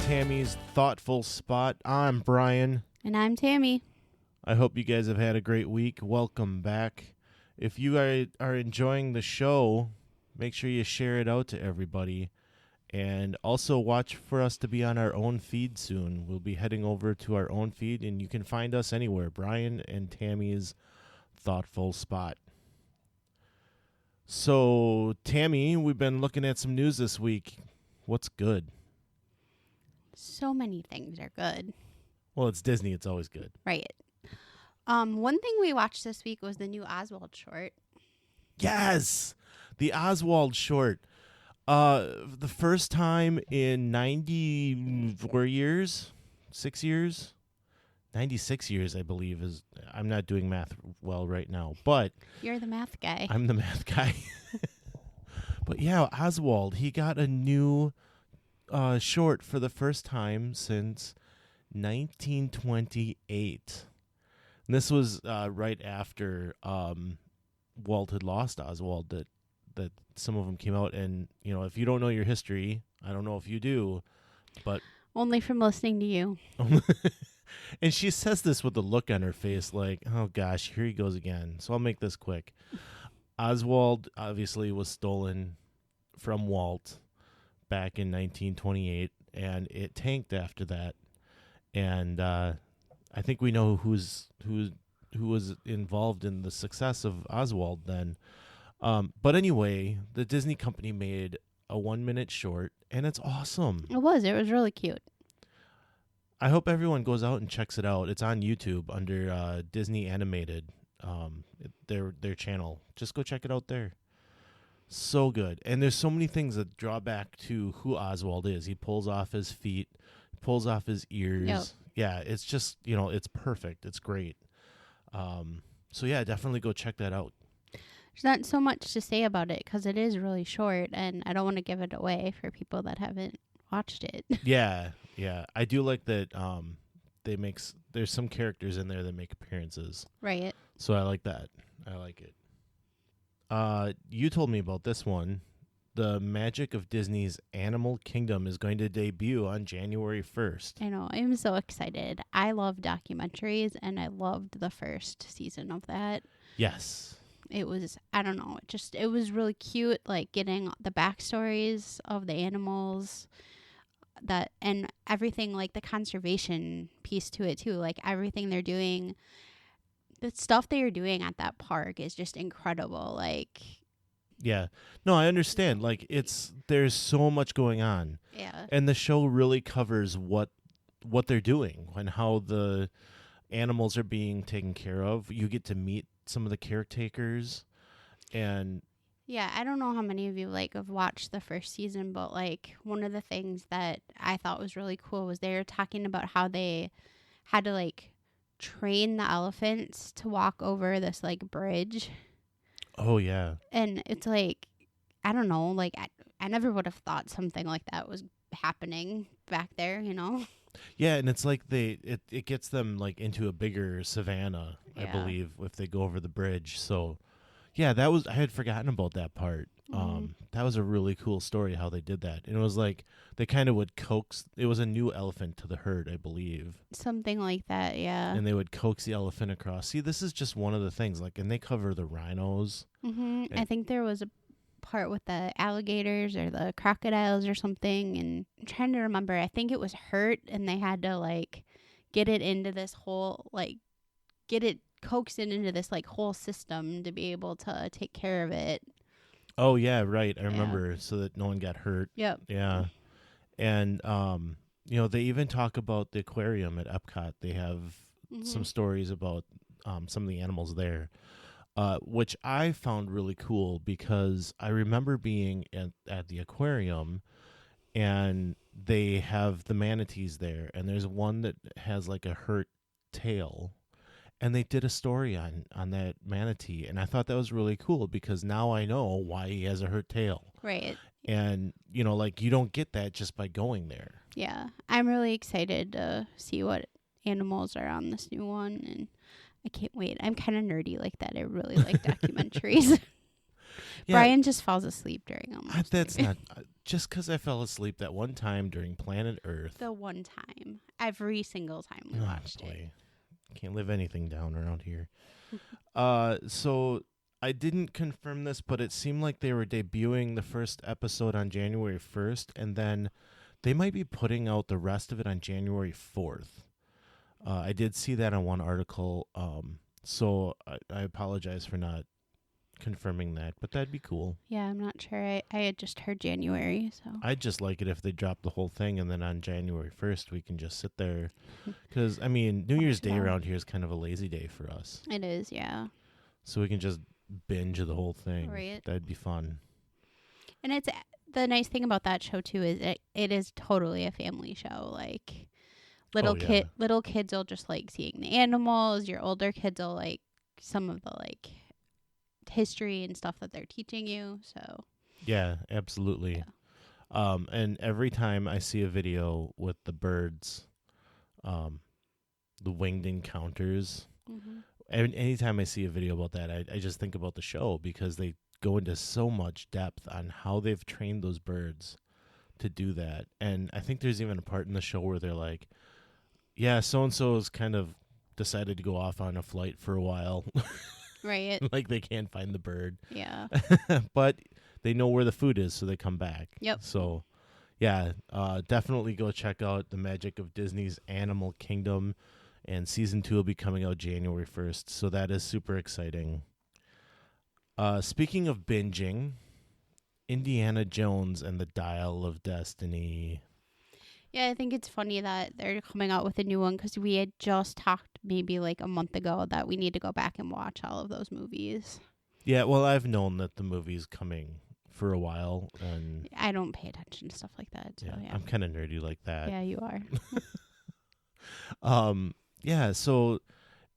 Tammy's Thoughtful Spot. I'm Brian. And I'm Tammy. I hope you guys have had a great week. Welcome back. If you are enjoying the show, make sure you share it out to everybody. And also watch for us to be on our own feed soon. We'll be heading over to our own feed, and you can find us anywhere. Brian and Tammy's Thoughtful Spot. So, Tammy, we've been looking at some news this week. What's good? So many things are good. Well, it's Disney. It's always good. Right. One thing we watched this week was the new Oswald short. Yes! The Oswald short. The first time in 94 years? 6 years? 96 years, I believe. I'm not doing math well right now, but... You're the math guy. I'm the math guy. But yeah, Oswald, he got a new short for the first time since 1928. And this was right after Walt had lost Oswald, that some of them came out. And, you know, if you don't know your history, I don't know if you do, but... Only from listening to you. And she says this with a look on her face like, oh, gosh, here he goes again. So I'll make this quick. Oswald obviously was stolen from Walt back in 1928, and it tanked after that. And I think we know who was involved in the success of Oswald then. But anyway, the Disney company made a 1-minute short, and it's awesome. It was really cute. I hope everyone goes out and checks it out. It's on YouTube under Disney Animated, their channel. Just go check it out there. So good. And there's so many things that draw back to who Oswald is. He pulls off his feet, pulls off his ears. Yep. Yeah, it's just, it's perfect. It's great. So yeah, definitely go check that out. There's not so much to say about it because it is really short, and I don't want to give it away for people that haven't watched it. Yeah. I do like that there's some characters in there that make appearances. Right. So I like that. I like it. You told me about this one. The Magic of Disney's Animal Kingdom is going to debut on January 1st. I know. I'm so excited. I love documentaries, and I loved the first season of that. Yes. It was, I don't know, it was really cute, like getting the backstories of the animals and everything, like the conservation piece to it too, like everything they're doing. The stuff they are doing at that park is just incredible. Like, yeah, no, I understand. Like there's so much going on. Yeah. And the show really covers what they're doing and how the animals are being taken care of. You get to meet some of the caretakers, and yeah, I don't know how many of you have watched the first season, but one of the things that I thought was really cool was they were talking about how they had to train the elephants to walk over this bridge. Oh yeah. And it's I don't know, I never would have thought something like that was happening back there, Yeah, and it's it gets them into a bigger savanna, yeah. I believe, if they go over the bridge. So yeah, I had forgotten about that part. Mm-hmm. That was a really cool story how they did that. And it was they kind of would coax. It was a new elephant to the herd, I believe. Something like that, yeah. And they would coax the elephant across. See, this is just one of the things. And they cover the rhinos. Mm-hmm. I think there was a part with the alligators or the crocodiles or something. And I'm trying to remember. I think it was hurt, and they had to get it into this whole coax it into this whole system to be able to take care of it. Oh yeah, right. I remember, so that no one got hurt. Yep. Yeah. And they even talk about the aquarium at Epcot. They have some stories about some of the animals there, which I found really cool because I remember being at the aquarium, and they have the manatees there, and there's one that has a hurt tail. And they did a story on that manatee, and I thought that was really cool because now I know why he has a hurt tail. Right. And, you don't get that just by going there. Yeah. I'm really excited to see what animals are on this new one, and I can't wait. I'm kind of nerdy like that. I really like documentaries. Yeah, Brian just falls asleep during almost. that's not just because I fell asleep that one time during Planet Earth. The one time. Every single time we watched it. Can't live anything down around here. So I didn't confirm this, but it seemed like they were debuting the first episode on January 1st, and then they might be putting out the rest of it on January 4th. I did see that on one article, so I apologize for not confirming that, but that'd be cool. Yeah, I'm not sure. I had just heard January, so. I'd just like it if they dropped the whole thing, and then on January 1st we can just sit there. Because, I mean, New Year's Day around here is kind of a lazy day for us. It is, yeah. So we can just binge the whole thing. Right. That'd be fun. And it's the nice thing about that show, too, is it is totally a family show. Like, little kids will just like seeing the animals. Your older kids will like some of the, like, history and stuff that they're teaching you. So yeah, absolutely. Yeah. And every time I see a video with the birds, the winged encounters, and anytime I see a video about that, I just think about the show, because they go into so much depth on how they've trained those birds to do that. And I think there's even a part in the show where they're like, yeah, so and so has kind of decided to go off on a flight for a while. Right. Like they can't find the bird. Yeah. But they know where the food is, so they come back. Yep. So, yeah, definitely go check out The Magic of Disney's Animal Kingdom. And Season 2 will be coming out January 1st, so that is super exciting. Speaking of binging, Indiana Jones and the Dial of Destiny. Yeah, I think it's funny that they're coming out with a new one, because we had just talked maybe like a month ago that we need to go back and watch all of those movies. Yeah, well, I've known that the movie's coming for a while, and I don't pay attention to stuff like that. So yeah. I'm kind of nerdy like that. Yeah, you are. Yeah, so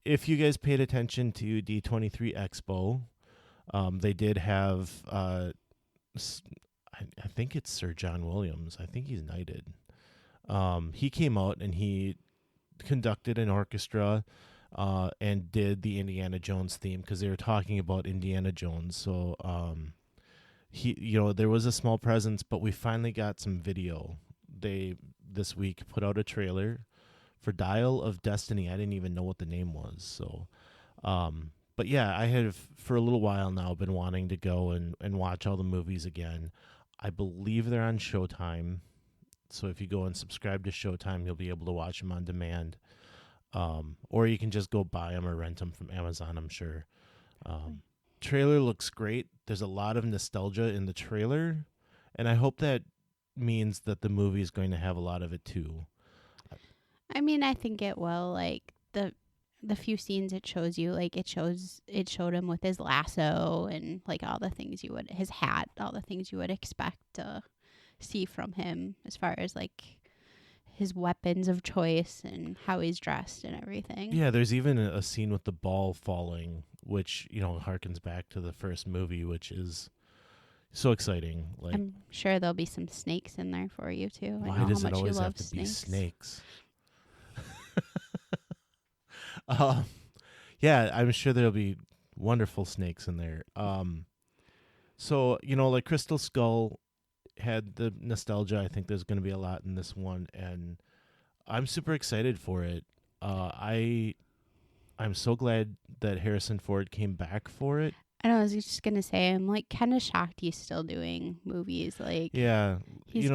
if you guys paid attention to D23 Expo, they did have, I think it's Sir John Williams. I think he's knighted. He came out and he conducted an orchestra and did the Indiana Jones theme, because they were talking about Indiana Jones. So there was a small presence, but we finally got some video. They this week put out a trailer for Dial of Destiny. I didn't even know what the name was. So, but yeah, I have for a little while now been wanting to go and watch all the movies again. I believe they're on Showtime. So if you go and subscribe to Showtime, you'll be able to watch them on demand. Or you can just go buy them or rent them from Amazon, I'm sure. Trailer looks great. There's a lot of nostalgia in the trailer, and I hope that means that the movie is going to have a lot of it too. I mean, I think it will. Like the few scenes it shows you, like it showed him with his lasso and like all the things his hat, all the things you would expect to see from him as far as like his weapons of choice and how he's dressed and everything. Yeah, there's even a scene with the ball falling, which, harkens back to the first movie, which is so exciting. Like, I'm sure there'll be some snakes in there for you too. Why does it always have to be snakes? Yeah, I'm sure there'll be wonderful snakes in there. So, like Crystal Skull had the nostalgia. I think there's going to be a lot in this one, and I'm super excited for it. I'm so glad that Harrison Ford came back for it. And I was just going to say, I'm like kind of shocked he's still doing movies. Like, yeah, he's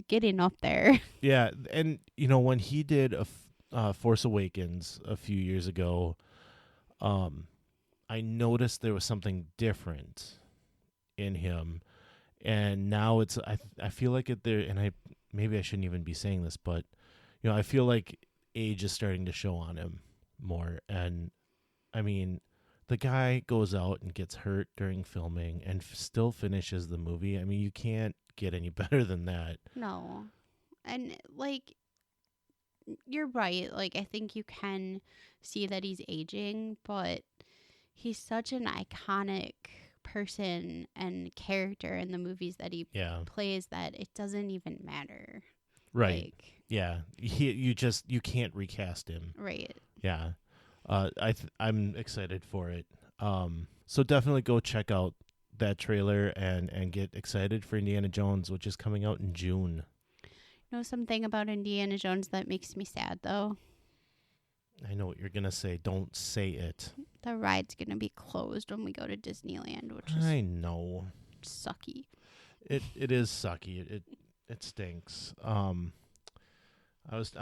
getting up there. Yeah, and when he did Force Awakens a few years ago, I noticed there was something different in him, and now it's I feel like it there, and maybe I shouldn't even be saying this, but I feel like age is starting to show on him more. And I mean, the guy goes out and gets hurt during filming and still finishes the movie. I mean, you can't get any better than that. No. And like, you're right. Like, I think you can see that he's aging, but he's such an iconic person and character in the movies that he plays that it doesn't even matter. Right. Like, yeah. You can't recast him. Right. Yeah. I'm excited for it. So definitely go check out that trailer and get excited for Indiana Jones, which is coming out in June. You know something about Indiana Jones that makes me sad, though? I know what you're going to say. Don't say it. The ride's going to be closed when we go to Disneyland, which I is know. sucky. It is sucky. It stinks. I'm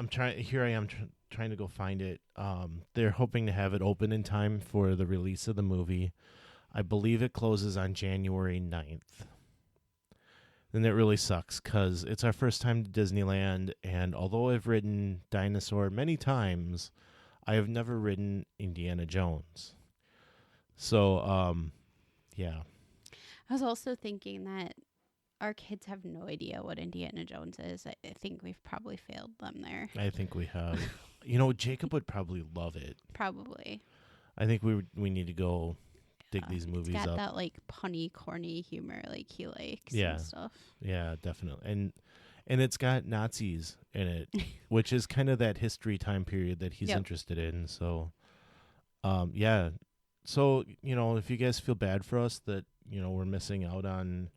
trying. Here I am trying to go find it. They're hoping to have it open in time for the release of the movie. I believe it closes on January 9th. And that really sucks because it's our first time to Disneyland, and although I've ridden Dinosaur many times, I have never ridden Indiana Jones. So, yeah. I was also thinking that our kids have no idea what Indiana Jones is. I think we've probably failed them there. I think we have. Jacob would probably love it. Probably. I think we need to go dig these movies it's got up. that like punny, corny humor like he likes Yeah. and stuff. Yeah, definitely. And it's got Nazis in it, which is kind of that history time period that he's interested in. So, yeah. So, if you guys feel bad for us that, we're missing out on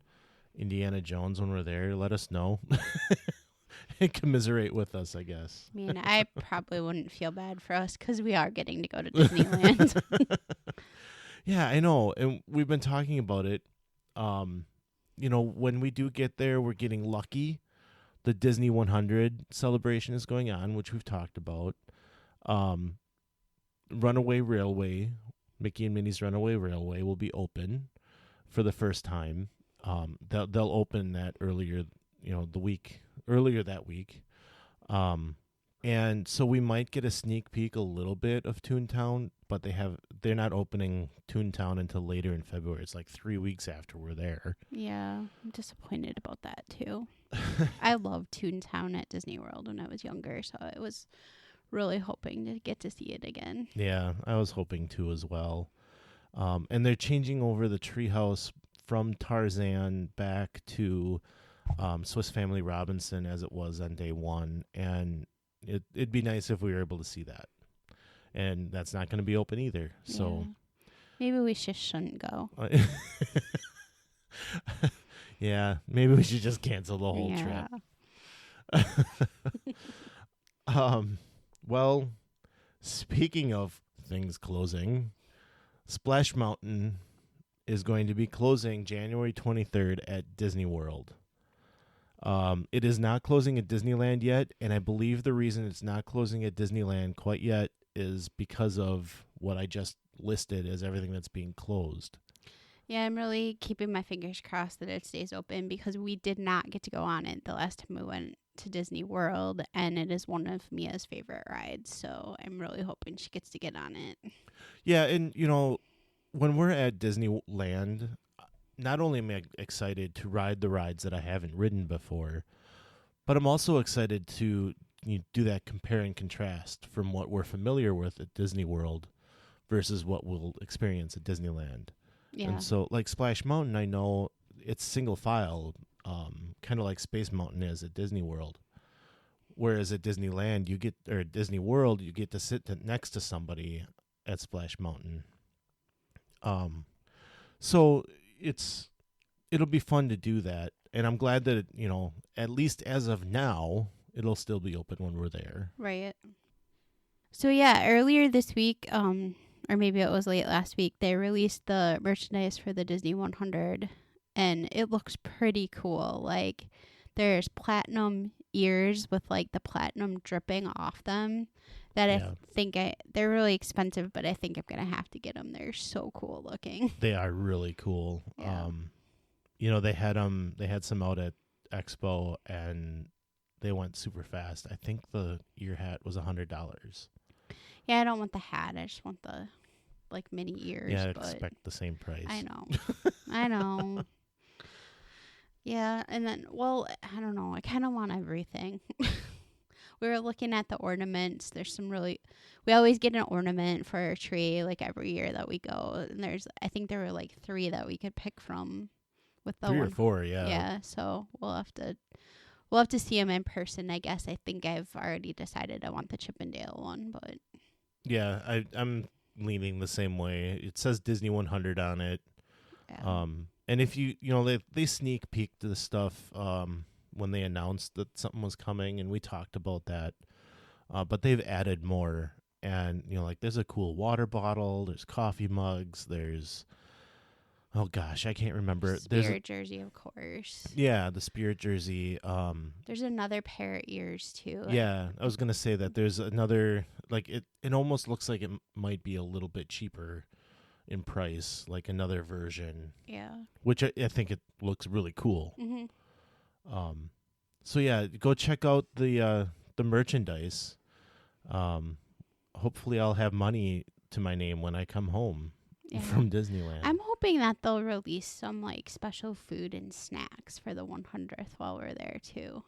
Indiana Jones when we're there, let us know. And commiserate with us, I guess. I mean, I probably wouldn't feel bad for us because we are getting to go to Disneyland. Yeah, I know. And we've been talking about it. When we do get there, we're getting lucky. The Disney 100 celebration is going on, which we've talked about. Runaway Railway, Mickey and Minnie's Runaway Railway will be open for the first time. They'll open that earlier that week. And so we might get a sneak peek a little bit of Toontown, but they're not opening Toontown until later in February. It's like 3 weeks after we're there. Yeah, I'm disappointed about that too. I loved Toontown at Disney World when I was younger, so I was really hoping to get to see it again. Yeah, I was hoping to as well. And they're changing over the treehouse from Tarzan back to Swiss Family Robinson as it was on day one, and it'd be nice if we were able to see that. And that's not going to be open either. So maybe we just shouldn't go. Yeah, maybe we should just cancel the whole trip. Well, speaking of things closing, Splash Mountain is going to be closing January 23rd at Disney World. It is not closing at Disneyland yet, and I believe the reason it's not closing at Disneyland quite yet is because of what I just listed as everything that's being closed. Yeah, I'm really keeping my fingers crossed that it stays open because we did not get to go on it the last time we went to Disney World, and it is one of Mia's favorite rides, so I'm really hoping she gets to get on it. Yeah, and, when we're at Disneyland, not only am I excited to ride the rides that I haven't ridden before, but I'm also excited to do that compare and contrast from what we're familiar with at Disney World versus what we'll experience at Disneyland. Yeah. And so, like Splash Mountain, I know it's single file, kind of like Space Mountain is at Disney World. Whereas at Disneyland, Disney World, you get to sit next to somebody at Splash Mountain. So it'll be fun to do that, and I'm glad that at least as of now, it'll still be open when we're there. Right. So yeah, earlier this week, or maybe it was late last week, they released the merchandise for the Disney 100, and it looks pretty cool. Like, there's platinum ears with, like, the platinum dripping off them that I think they're really expensive, but I think I'm going to have to get them. They're so cool looking. They are really cool. Yeah. They had some out at Expo, and they went super fast. I think the ear hat was $100. Yeah, I don't want the hat. I just want the, like, mini ears. Yeah, I expect the same price. I know. I know. Yeah, and then, I don't know. I kind of want everything. We were looking at the ornaments. There's some we always get an ornament for our tree, like, every year that we go. And I think there were, like, 3 that we could pick from with the 3 or 4, yeah. Yeah, so we'll have to see them in person, I guess. I think I've already decided I want the Chippendale one, but... Yeah, I'm leaning the same way. It says Disney 100 on it. Yeah. And if they sneak peeked the stuff when they announced that something was coming, and we talked about that. But they've added more, and like there's a cool water bottle, there's coffee mugs, there's oh gosh, I can't remember. Spirit jersey, of course. Yeah, the Spirit jersey. There's another pair of ears too. Yeah, I was gonna say that there's another, like it almost looks like it might be a little bit cheaper in price, like another version. Yeah. Which I think it looks really cool. Mm-hmm. So yeah, go check out the merchandise. Hopefully I'll have money to my name when I come home from Disneyland. I'm hoping that they'll release some like special food and snacks for the 100th while we're there too.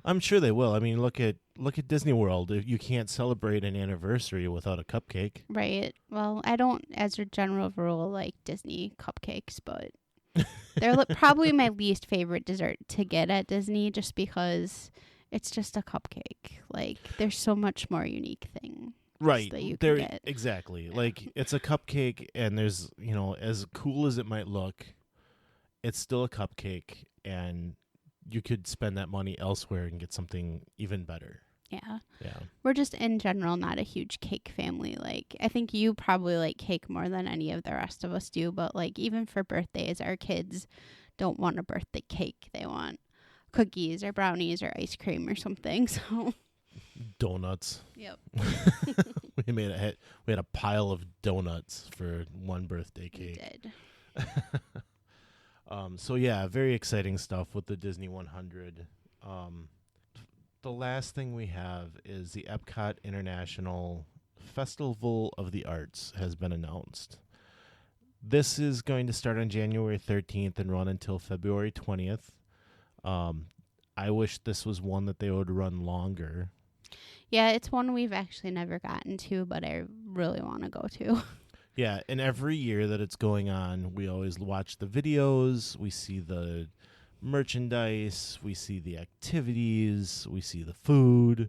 I'm sure they will. I mean, look at Disney World. You can't celebrate an anniversary without a cupcake. Right. Well, I don't, as a general rule, like Disney cupcakes, but they're probably my least favorite dessert to get at Disney, just because it's just a cupcake. Like, there's so much more unique thing. Right. That you can get. Exactly. Like, it's a cupcake, and there's, as cool as it might look, it's still a cupcake, and you could spend that money elsewhere and get something even better. Yeah. Yeah. We're just in general not a huge cake family. Like, I think you probably like cake more than any of the rest of us do, but like even for birthdays, our kids don't want a birthday cake. They want cookies or brownies or ice cream or something. So donuts. Yep. we had a pile of donuts for one birthday cake. We did. So yeah, very exciting stuff with the Disney 100. The last thing we have is the Epcot International Festival of the Arts has been announced. This is going to start on January 13th and run until February 20th. I wish this was one that they would run longer. Yeah, it's one we've actually never gotten to, but I really want to go to. Yeah, and every year that it's going on, we always watch the videos, we see the merchandise, we see the activities, we see the food,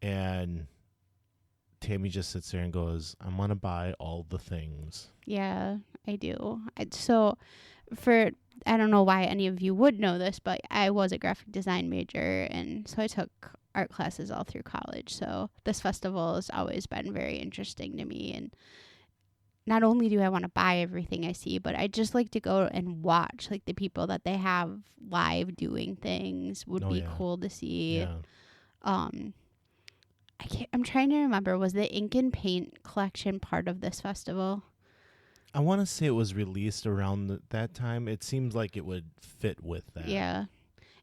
and Tammy just sits there and goes, I'm going to buy all the things. Yeah, I do. I don't know why any of you would know this, but I was a graphic design major, and so I took art classes all through college. So this festival has always been very interesting to me, and not only do I want to buy everything I see, but I just like to go and watch like the people that they have live doing things would be cool to see. Yeah. I'm trying to remember, was the ink and paint collection part of this festival? I want to say it was released around that time. It seems like it would fit with that. Yeah.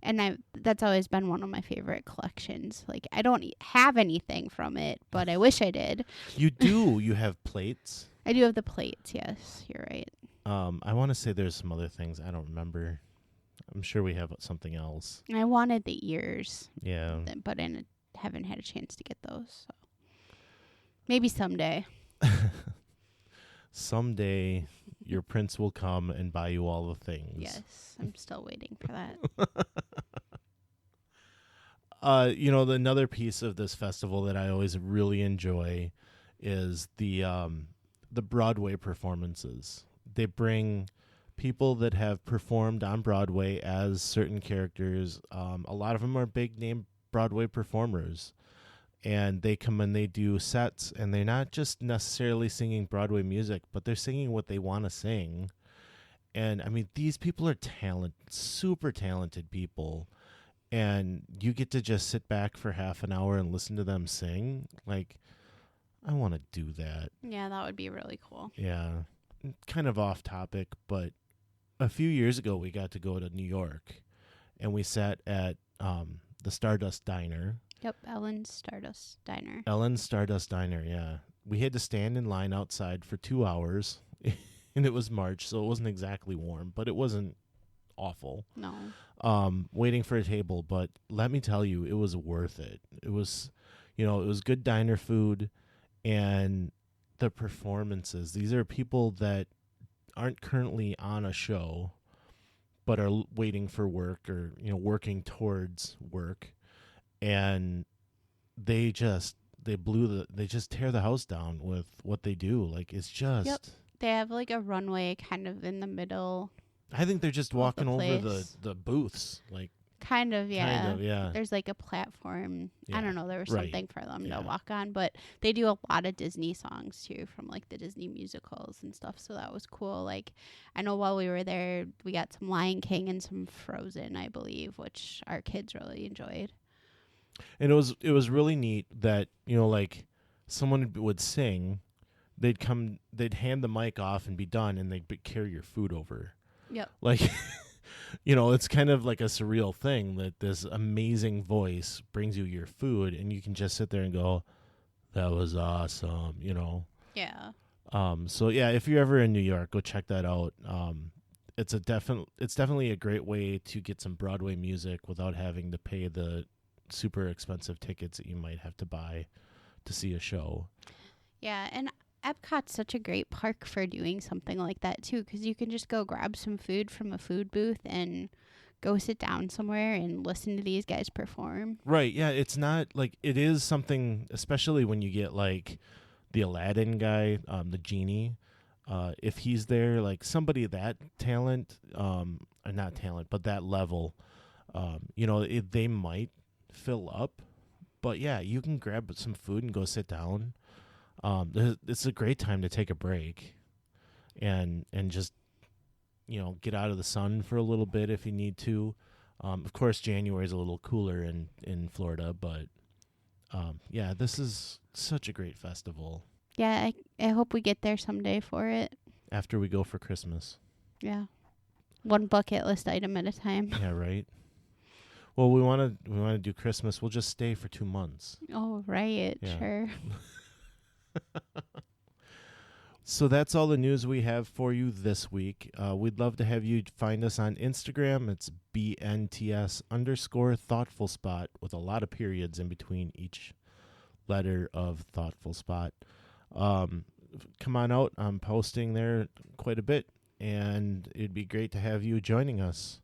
And that's always been one of my favorite collections. Like, I don't have anything from it, but I wish I did. You do. You have plates. I do have the plates, yes. You're right. I want to say there's some other things. I don't remember. I'm sure we have something else. I wanted the ears. Yeah. But I haven't had a chance to get those. So. Maybe someday. Someday your prince will come and buy you all the things. Yes, I'm still waiting for that. Another piece of this festival that I always really enjoy is the Broadway performances. They bring people that have performed on Broadway as certain characters. A lot of them are big name Broadway performers. And they come and they do sets, and they're not just necessarily singing Broadway music, but they're singing what they want to sing. And, I mean, these people are super talented people. And you get to just sit back for half an hour and listen to them sing. Like, I want to do that. Yeah, that would be really cool. Yeah. Kind of off topic, but a few years ago we got to go to New York. And we sat at the Stardust Diner. Yep, Ellen's Stardust Diner. Ellen's Stardust Diner, yeah. We had to stand in line outside for 2 hours, and it was March, so it wasn't exactly warm, but it wasn't awful. No. Waiting for a table, but let me tell you, it was worth it. It was, it was good diner food, and the performances. These are people that aren't currently on a show, but are waiting for work or, working towards work. And they just tear the house down with what they do. Like, it's just... Yep. They have like a runway kind of in the middle I think they're just of walking the over place. the booths, like Kind of, yeah. kind of, yeah. There's like a platform. Yeah. I don't know. There was Right. something for them Yeah. to walk on, but they do a lot of Disney songs too, from like the Disney musicals and stuff. So that was cool. Like, I know while we were there, we got some Lion King and some Frozen, I believe, which our kids really enjoyed. And it was really neat that, you know, like someone would sing, they'd hand the mic off and be done, and they'd carry your food over. Yep. Like, you know, it's kind of like a surreal thing that this amazing voice brings you your food, and you can just sit there and go, "That was awesome," you know. Yeah. So yeah, if you're ever in New York, go check that out. It's definitely a great way to get some Broadway music without having to pay the super expensive tickets that you might have to buy to see a show. Yeah, and Epcot's such a great park for doing something like that too, because you can just go grab some food from a food booth and go sit down somewhere and listen to these guys perform. Right, yeah, it's not like it is something, especially when you get like the Aladdin guy, the genie, if he's there, like somebody that talent, or not talent, but that level, you know, they might fill up, but yeah, you can grab some food and go sit down. It's a great time to take a break and just, you know, get out of the sun for a little bit if you need to. Of course, January is a little cooler in Florida, but yeah, this is such a great festival. Yeah, I hope we get there someday for it. After we go for Christmas. Yeah. One bucket list item at a time. Yeah, right. Well, we want to do Christmas. We'll just stay for 2 months. Oh, right. Yeah. Sure. So that's all the news we have for you this week. We'd love to have you find us on Instagram. It's BNTS_Thoughtful Spot with a lot of periods in between each letter of Thoughtful Spot. Come on out. I'm posting there quite a bit, and it'd be great to have you joining us.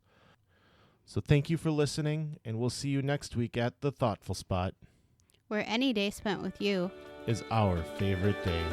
So thank you for listening, and we'll see you next week at the Thoughtful Spot, Where any day spent with you is our favorite day.